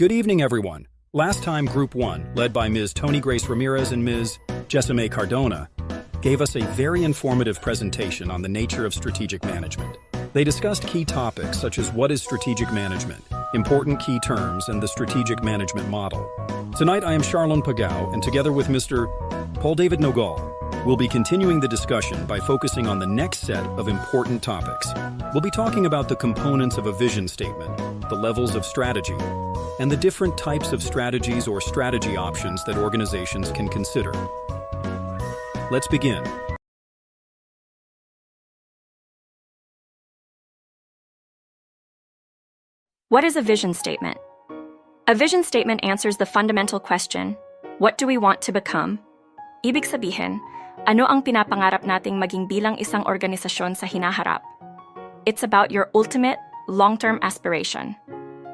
Good evening, everyone. Last time, Group 1, led by Ms. Tony Grace Ramirez and Ms. Jessime Cardona, gave us a very informative presentation on the nature of strategic management. They discussed key topics such as what is strategic management, important key terms, and the strategic management model. Tonight, I am Charlon Pagao, and together with Mr. Paul David Nogal, we'll be continuing the discussion by focusing on the next set of important topics. We'll be talking about the components of a vision statement, the levels of strategy, and the different types of strategies or strategy options that organizations can consider. Let's begin. What is a vision statement? A vision statement answers the fundamental question, what do we want to become? Ibig sabihin, ano ang pinapangarap nating maging bilang isang organisasyon sa hinaharap? It's about your ultimate, long-term aspiration.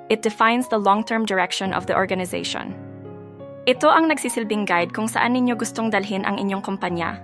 It defines the long-term direction of the organization. Ito ang nagsisilbing guide kung saan ninyo gustong dalhin ang inyong kumpanya,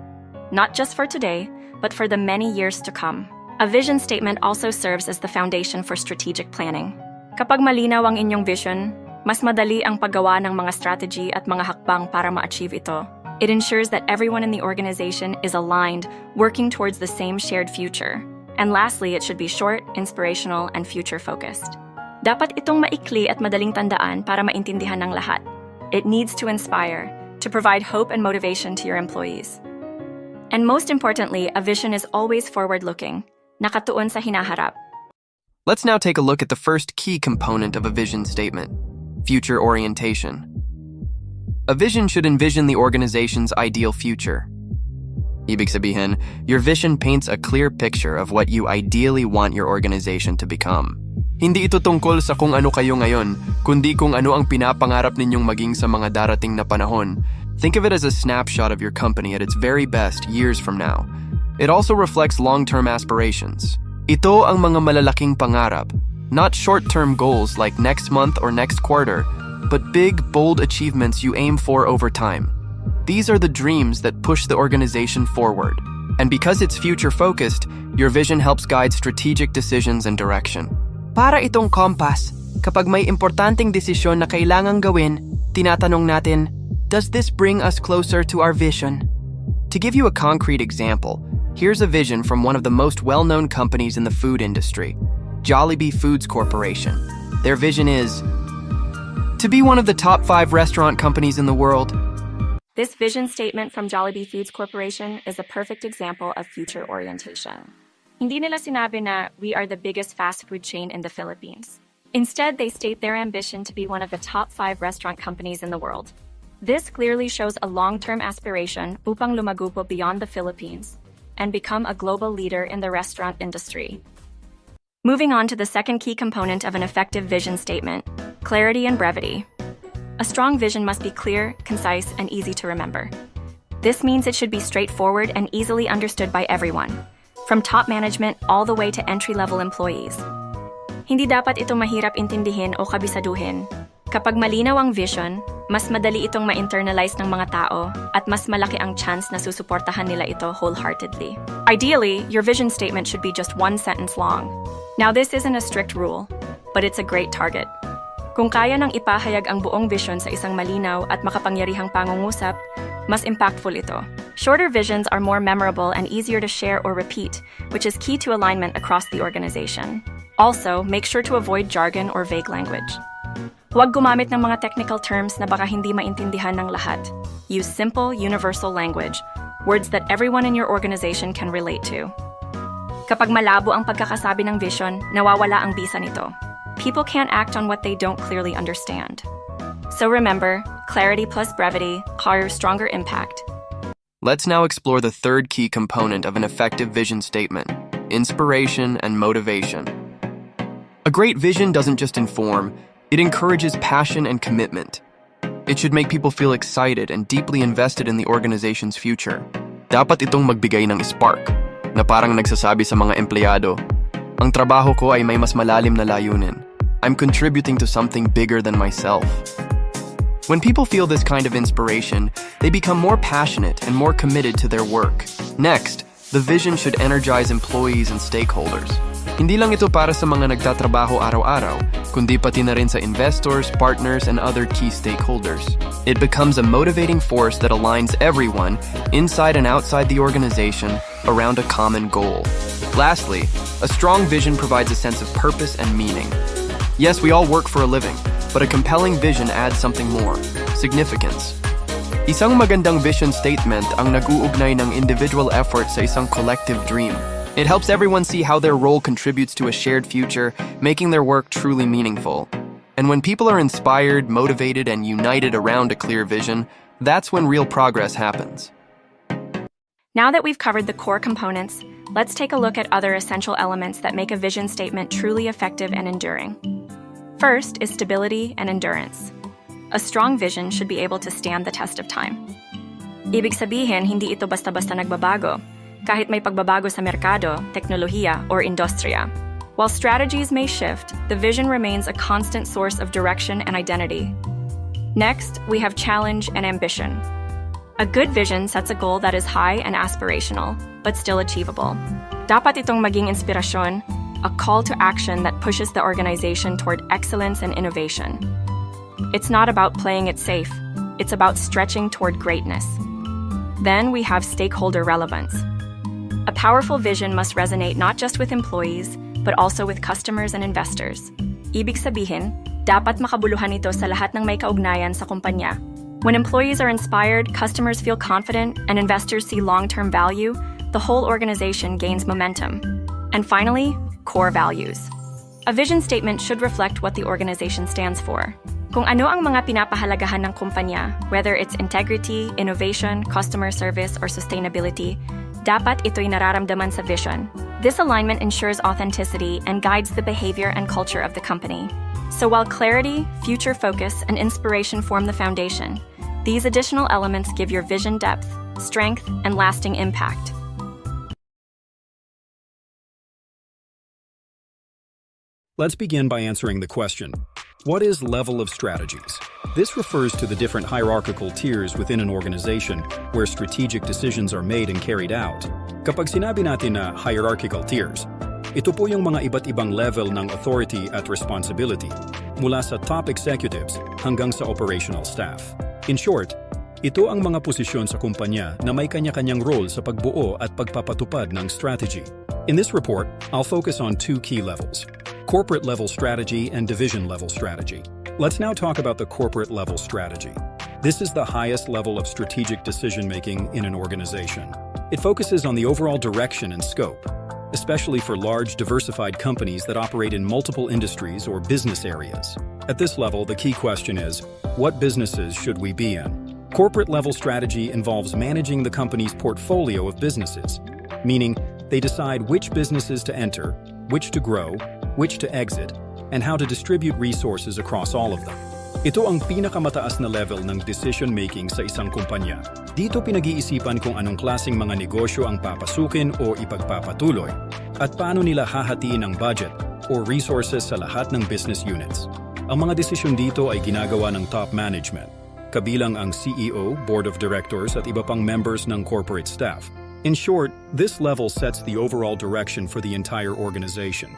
not just for today, but for the many years to come. A vision statement also serves as the foundation for strategic planning. Kapag malinaw ang inyong vision, mas madali ang paggawa ng mga strategy at mga hakbang para ma-achieve ito. It ensures that everyone in the organization is aligned, working towards the same shared future. And lastly, it should be short, inspirational, and future-focused. Dapat itong maikli at madaling tandaan para maintindihan ng lahat. It needs to inspire, to provide hope and motivation to your employees. And most importantly, a vision is always forward-looking, nakatuon sa hinaharap. Let's now take a look at the first key component of a vision statement, future orientation. A vision should envision the organization's ideal future. Ibig sabihin, your vision paints a clear picture of what you ideally want your organization to become. Hindi ito tungkol sa kung ano kayo ngayon, kundi kung ano ang pinapangarap ninyong maging sa mga darating na panahon. Think of it as a snapshot of your company at its very best years from now. It also reflects long-term aspirations. Ito ang mga malalaking pangarap, not short-term goals like next month or next quarter, but big, bold achievements you aim for over time. These are the dreams that push the organization forward. And because it's future-focused, your vision helps guide strategic decisions and direction. Para itong compass, kapag may importanteng desisyon na kailangang gawin, tinatanong natin, does this bring us closer to our vision? To give you a concrete example, here's a vision from one of the most well-known companies in the food industry, Jollibee Foods Corporation. Their vision is to be one of the top 5 restaurant companies in the world. This vision statement from Jollibee Foods Corporation is a perfect example of future orientation. Hindi nila sinabi na we are the biggest fast food chain in the Philippines. Instead, they state their ambition to be one of the top 5 restaurant companies in the world. This clearly shows a long-term aspiration upang lumago po beyond the Philippines and become a global leader in the restaurant industry. Moving on to the second key component of an effective vision statement, clarity and brevity. A strong vision must be clear, concise, and easy to remember. This means it should be straightforward and easily understood by everyone, from top management all the way to entry-level employees. Hindi dapat ito mahirap intindihin o kabisaduhin. Kapag malinaw ang vision, mas madali itong ma-internalize ng mga tao at mas malaki ang chance na susuportahan nila ito wholeheartedly. Ideally, your vision statement should be just one sentence long. Now, this isn't a strict rule, but it's a great target. Kung kaya nang ipahayag ang buong vision sa isang malinaw at makapangyarihang pangungusap, mas impactful ito. Shorter visions are more memorable and easier to share or repeat, which is key to alignment across the organization. Also, make sure to avoid jargon or vague language. Huwag gumamit ng mga technical terms na baka hindi maintindihan ng lahat. Use simple, universal language, words that everyone in your organization can relate to. Kapag malabo ang pagkakasabi ng vision, nawawala ang bisa nito. People can't act on what they don't clearly understand. So remember, clarity plus brevity carves stronger impact. Let's now explore the third key component of an effective vision statement, inspiration and motivation. A great vision doesn't just inform, it encourages passion and commitment. It should make people feel excited and deeply invested in the organization's future. Dapat itong magbigay ng spark, na parang nagsasabi sa mga empleyado, ang trabaho ko ay may mas malalim na layunin. I'm contributing to something bigger than myself. When people feel this kind of inspiration, they become more passionate and more committed to their work. Next, the vision should energize employees and stakeholders. Hindi lang ito para sa mga nagtatrabaho araw-araw, kundi pati na rin sa investors, partners, and other key stakeholders. It becomes a motivating force that aligns everyone, inside and outside the organization, around a common goal. Lastly, a strong vision provides a sense of purpose and meaning. Yes, we all work for a living, but a compelling vision adds something more: significance. Isang magandang vision statement ang nag-uugnay ng individual effort sa isang collective dream. It helps everyone see how their role contributes to a shared future, making their work truly meaningful. And when people are inspired, motivated, and united around a clear vision, that's when real progress happens. Now that we've covered the core components, let's take a look at other essential elements that make a vision statement truly effective and enduring. First is stability and endurance. A strong vision should be able to stand the test of time. Ibig sabihin, hindi ito basta-basta nagbabago, kahit may pagbabago sa merkado, teknolohiya, or industriya. While strategies may shift, the vision remains a constant source of direction and identity. Next, we have challenge and ambition. A good vision sets a goal that is high and aspirational, but still achievable. Dapat itong maging inspirasyon, a call to action that pushes the organization toward excellence and innovation. It's not about playing it safe, it's about stretching toward greatness. Then we have stakeholder relevance. A powerful vision must resonate not just with employees, but also with customers and investors. Ibig sabihin, dapat makabuluhan ito sa lahat ng may kaugnayan sa kumpanya. When employees are inspired, customers feel confident, and investors see long-term value, the whole organization gains momentum. And finally, core values. A vision statement should reflect what the organization stands for. Kung ano ang mga pinapahalagahan ng kumpanya, whether it's integrity, innovation, customer service, or sustainability, dapat ito'y nararamdaman sa vision. This alignment ensures authenticity and guides the behavior and culture of the company. So while clarity, future focus, and inspiration form the foundation, these additional elements give your vision depth, strength, and lasting impact. Let's begin by answering the question, what is level of strategies? This refers to the different hierarchical tiers within an organization where strategic decisions are made and carried out. Kapag sinabi natin na hierarchical tiers, ito po yung mga iba't ibang level ng authority at responsibility, mula sa top executives hanggang sa operational staff. In short, ito ang mga posisyon sa kumpanya na may kanya-kanyang role sa pagbuo at pagpapatupad ng strategy. In this report, I'll focus on two key levels: corporate level strategy and division level strategy. Let's now talk about the corporate level strategy. This is the highest level of strategic decision-making in an organization. It focuses on the overall direction and scope, especially for large, diversified companies that operate in multiple industries or business areas. At this level, the key question is, what businesses should we be in? Corporate level strategy involves managing the company's portfolio of businesses, meaning they decide which businesses to enter, which to grow, which to exit, and how to distribute resources across all of them. Ito ang pinakamataas na level ng decision-making sa isang kumpanya. Dito pinag-iisipan kung anong klaseng mga negosyo ang papasukin o ipagpapatuloy, at paano nila hahatiin ang budget o resources sa lahat ng business units. Ang mga desisyon dito ay ginagawa ng top management, kabilang ang CEO, board of directors at iba pang members ng corporate staff. In short, this level sets the overall direction for the entire organization.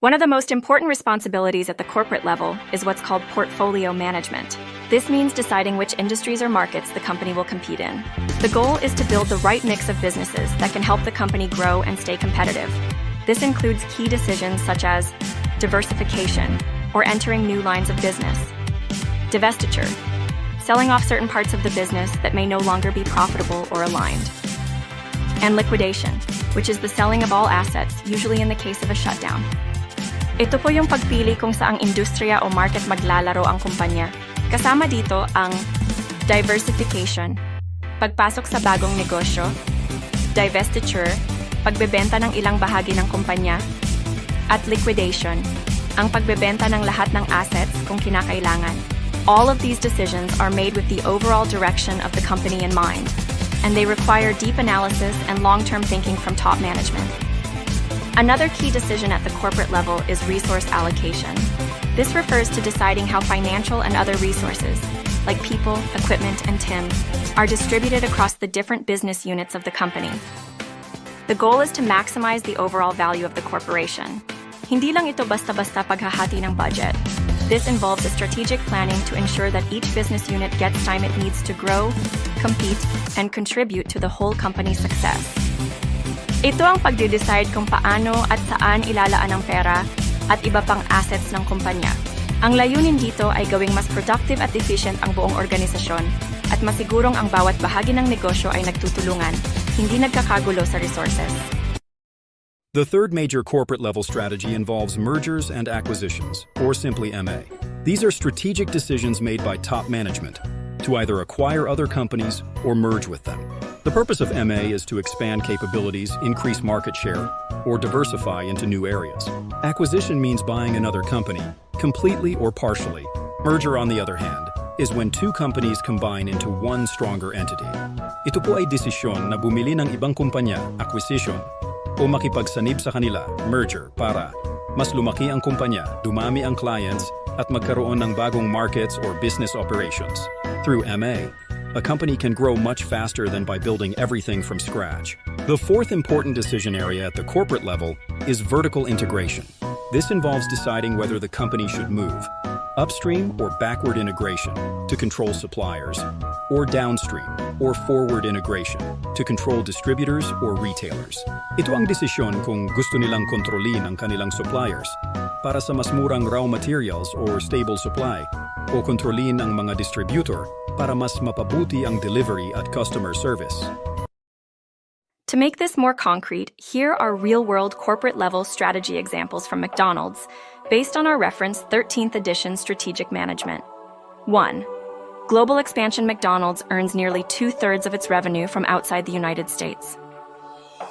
One of the most important responsibilities at the corporate level is what's called portfolio management. This means deciding which industries or markets the company will compete in. The goal is to build the right mix of businesses that can help the company grow and stay competitive. This includes key decisions such as diversification, or entering new lines of business; divestiture, selling off certain parts of the business that may no longer be profitable or aligned; and liquidation, which is the selling of all assets, usually in the case of a shutdown. Ito po yung pagpili kung saang industriya o market maglalaro ang kumpanya. Kasama dito ang diversification, pagpasok sa bagong negosyo; divestiture, pagbebenta ng ilang bahagi ng kumpanya; at liquidation, ang pagbebenta ng lahat ng assets kung kinakailangan. All of these decisions are made with the overall direction of the company in mind, and they require deep analysis and long-term thinking from top management. Another key decision at the corporate level is resource allocation. This refers to deciding how financial and other resources, like people, equipment, and TIM, are distributed across the different business units of the company. The goal is to maximize the overall value of the corporation. Hindi lang ito basta-basta paghahati ng budget. This involves a strategic planning to ensure that each business unit gets time it needs to grow, compete, and contribute to the whole company's success. Ito ang pagde-decide kung paano at saan ilalaan ang pera at iba pang assets ng kumpanya. Ang layunin dito ay gawing mas productive at efficient ang buong organisasyon at masigurong ang bawat bahagi ng negosyo ay nagtutulungan, hindi nagkakagulo sa resources. The third major corporate-level strategy involves mergers and acquisitions, or simply MA. These are strategic decisions made by top management to either acquire other companies or merge with them. The purpose of MA is to expand capabilities, increase market share, or diversify into new areas. Acquisition means buying another company, completely or partially. Merger, on the other hand, is when two companies combine into one stronger entity. Ito po ay desisyon na bumili ng ibang kumpanya, acquisition, o makipagsanib sa kanila, merger, para mas lumaki ang kumpanya, dumami ang clients, at magkaroon ng bagong markets or business operations. Through MA, a company can grow much faster than by building everything from scratch. The fourth important decision area at the corporate level is vertical integration. This involves deciding whether the company should move upstream or backward integration to control suppliers, or downstream or forward integration to control distributors or retailers. Ito ang desisyon kung gusto nilang kontrolin ang kanilang suppliers para sa mas murang raw materials or stable supply, o kontrolin ang mga distributor para mas mapabuti ang delivery at customer service. To make this more concrete, here are real-world corporate-level strategy examples from McDonald's, based on our reference 13th edition Strategic Management. 1. Global expansion. McDonald's earns nearly 2/3 of its revenue from outside the United States.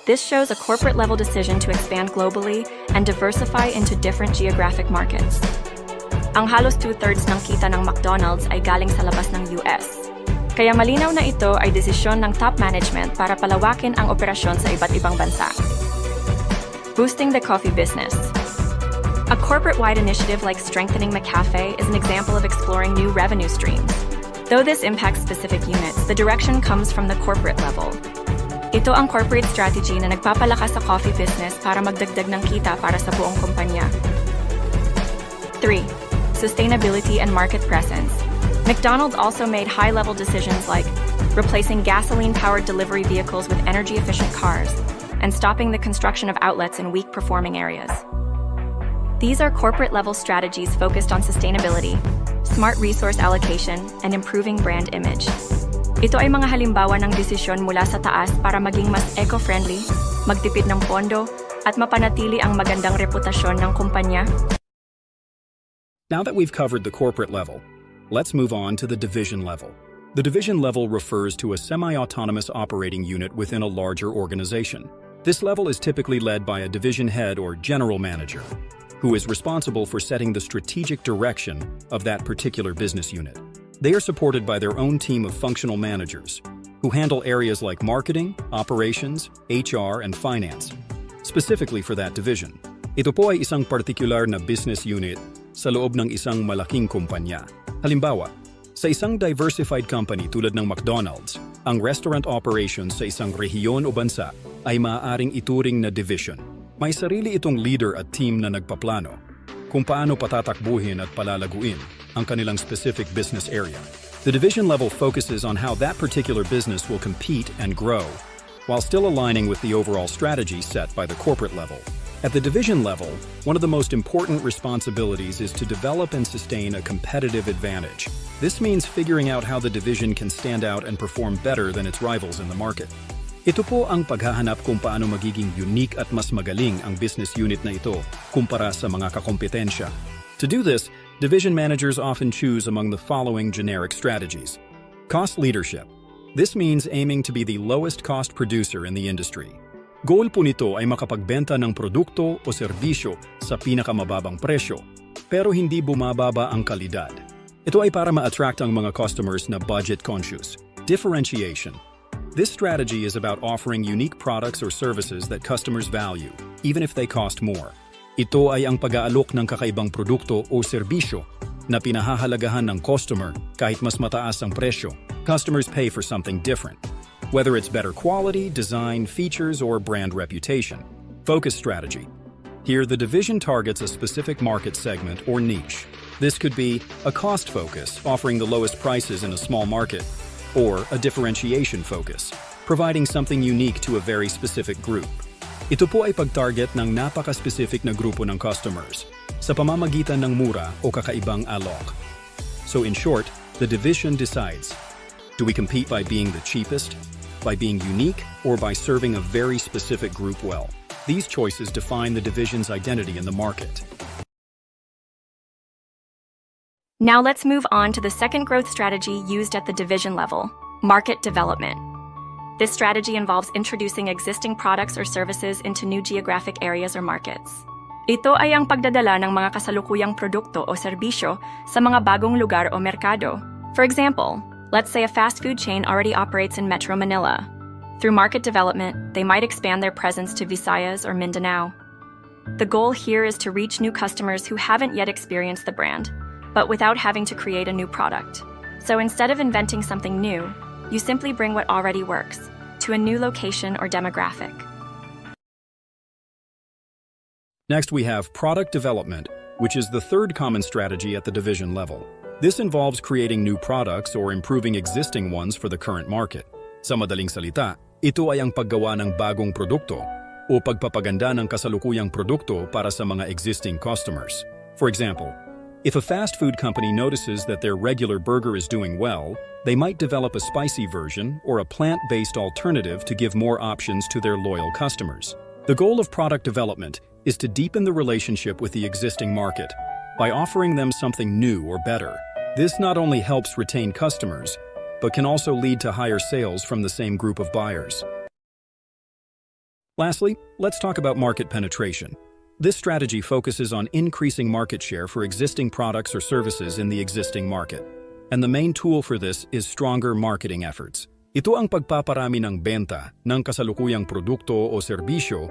This shows a corporate-level decision to expand globally and diversify into different geographic markets. Ang halos 2/3 ng kita ng McDonald's ay galing sa labas ng US. Kaya malinaw na ito ay desisyon ng top management para palawakin ang operasyon sa iba't ibang bansa. Boosting the coffee business. A corporate-wide initiative like strengthening McCafe is an example of exploring new revenue streams. Though this impacts specific units, the direction comes from the corporate level. Ito ang corporate strategy na nagpapalakas sa coffee business para magdagdag ng kita para sa buong kumpanya. 3. Sustainability and market presence. McDonald's also made high-level decisions like replacing gasoline-powered delivery vehicles with energy-efficient cars and stopping the construction of outlets in weak-performing areas. These are corporate-level strategies focused on sustainability, smart resource allocation, and improving brand image. Ito ay mga halimbawa ng desisyon mula sa taas para maging mas eco-friendly, magtipid ng pondo, at mapanatili ang magandang reputasyon ng kumpanya. Now that we've covered the corporate level, let's move on to the division level. The division level refers to a semi-autonomous operating unit within a larger organization. This level is typically led by a division head or general manager, who is responsible for setting the strategic direction of that particular business unit. They are supported by their own team of functional managers, who handle areas like marketing, operations, HR, and finance, specifically for that division. Ito po ay isang particular na business unit sa loob ng isang malaking kumpanya. Halimbawa, sa isang diversified company tulad ng McDonald's, ang restaurant operations sa isang rehiyon o bansa ay maaaring ituring na division. May sarili itong leader at team na nagpaplano kung paano patatakbuhin at palalaguin ang kanilang specific business area. The division level focuses on how that particular business will compete and grow, while still aligning with the overall strategy set by the corporate level. At the division level, one of the most important responsibilities is to develop and sustain a competitive advantage. This means figuring out how the division can stand out and perform better than its rivals in the market. Ito po ang paghahanap kung paano magiging unique at mas magaling ang business unit na ito kumpara sa mga kakompetensya. To do this, division managers often choose among the following generic strategies. Cost leadership. This means aiming to be the lowest cost producer in the industry. Goal po nito ay makapagbenta ng produkto o serbisyo sa pinakamababang presyo, pero hindi bumababa ang kalidad. Ito ay para ma-attract ang mga customers na budget-conscious. Differentiation. This strategy is about offering unique products or services that customers value, even if they cost more. Ito ay ang pag-aalok ng kakaibang produkto o serbisyo na pinahahalagahan ng customer kahit mas mataas ang presyo. Customers pay for something different. whether it's better quality, design, features, or brand reputation. Focus strategy. Here, the division targets a specific market segment or niche. This could be a cost focus, offering the lowest prices in a small market, or a differentiation focus, providing something unique to a very specific group. Ito po ay pag-target ng napaka-specific na grupo ng customers sa pamamagitan ng mura o kakaibang alok. So in short, the division decides, do we compete by being the cheapest, by being unique, or by serving a very specific group well? These choices define the division's identity in the market. Now let's move on to the second growth strategy used at the division level, market development. This strategy involves introducing existing products or services into new geographic areas or markets. Ito ay ang pagdadala ng mga kasalukuyang produkto o serbisyo sa mga bagong lugar o merkado. For example, let's say a fast food chain already operates in Metro Manila. Through market development, they might expand their presence to Visayas or Mindanao. The goal here is to reach new customers who haven't yet experienced the brand, but without having to create a new product. So instead of inventing something new, you simply bring what already works to a new location or demographic. Next, we have product development, which is the third common strategy at the division level. This involves creating new products or improving existing ones for the current market. Sa madaling salita, ito ay ang paggawa ng bagong produkto o pagpapaganda ng kasalukuyang produkto para sa mga existing customers. For example, if a fast food company notices that their regular burger is doing well, they might develop a spicy version or a plant-based alternative to give more options to their loyal customers. The goal of product development is to deepen the relationship with the existing market by offering them something new or better. This not only helps retain customers, but can also lead to higher sales from the same group of buyers. Lastly, let's talk about market penetration. This strategy focuses on increasing market share for existing products or services in the existing market. And the main tool for this is stronger marketing efforts. Ito ang pagpaparami ng benta ng kasalukuyang produkto o serbisyo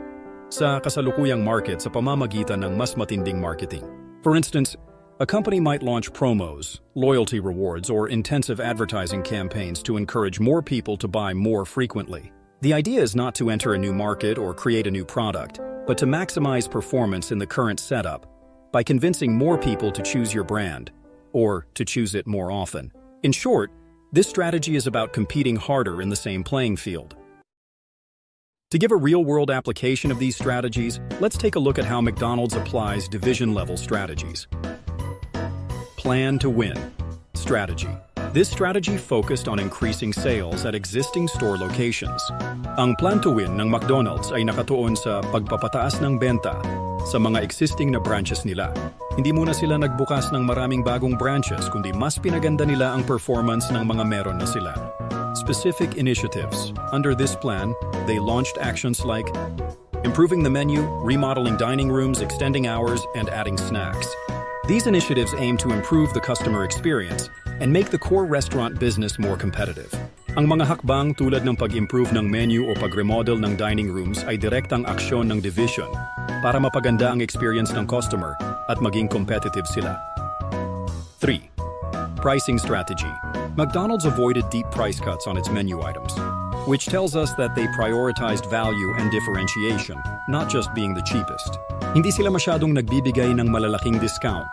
sa kasalukuyang market sa pamamagitan ng mas matinding marketing. For instance, a company might launch promos, loyalty rewards, or intensive advertising campaigns to encourage more people to buy more frequently. The idea is not to enter a new market or create a new product, but to maximize performance in the current setup by convincing more people to choose your brand, or to choose it more often. In short, this strategy is about competing harder in the same playing field. To give a real-world application of these strategies, let's take a look at how McDonald's applies division-level strategies. Plan to win strategy. This strategy focused on increasing sales at existing store locations. Ang plan to win ng McDonald's ay nakatuon sa pagpapataas ng benta sa mga existing na branches nila. Hindi muna sila nagbukas ng maraming bagong branches, kundi mas pinaganda nila ang performance ng mga meron na sila. Specific initiatives. Under this plan, they launched actions like improving the menu, remodeling dining rooms, extending hours, and adding snacks. These initiatives aim to improve the customer experience and make the core restaurant business more competitive. Ang mga hakbang tulad ng pag-improve ng menu o pag-remodel ng dining rooms ay direktang aksyon ng division para mapaganda ang experience ng customer at maging competitive sila. 3. Pricing strategy. McDonald's avoided deep price cuts on its menu items, which tells us that they prioritized value and differentiation, not just being the cheapest. Hindi sila masyadong nagbibigay ng malalaking discount.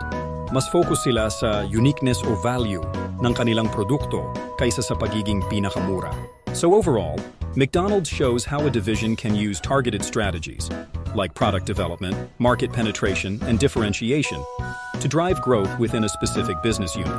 Mas focus sila sa uniqueness o value ng kanilang produkto kaysa sa pagiging pinakamura. So overall, McDonald's shows how a division can use targeted strategies, like product development, market penetration, and differentiation, to drive growth within a specific business unit.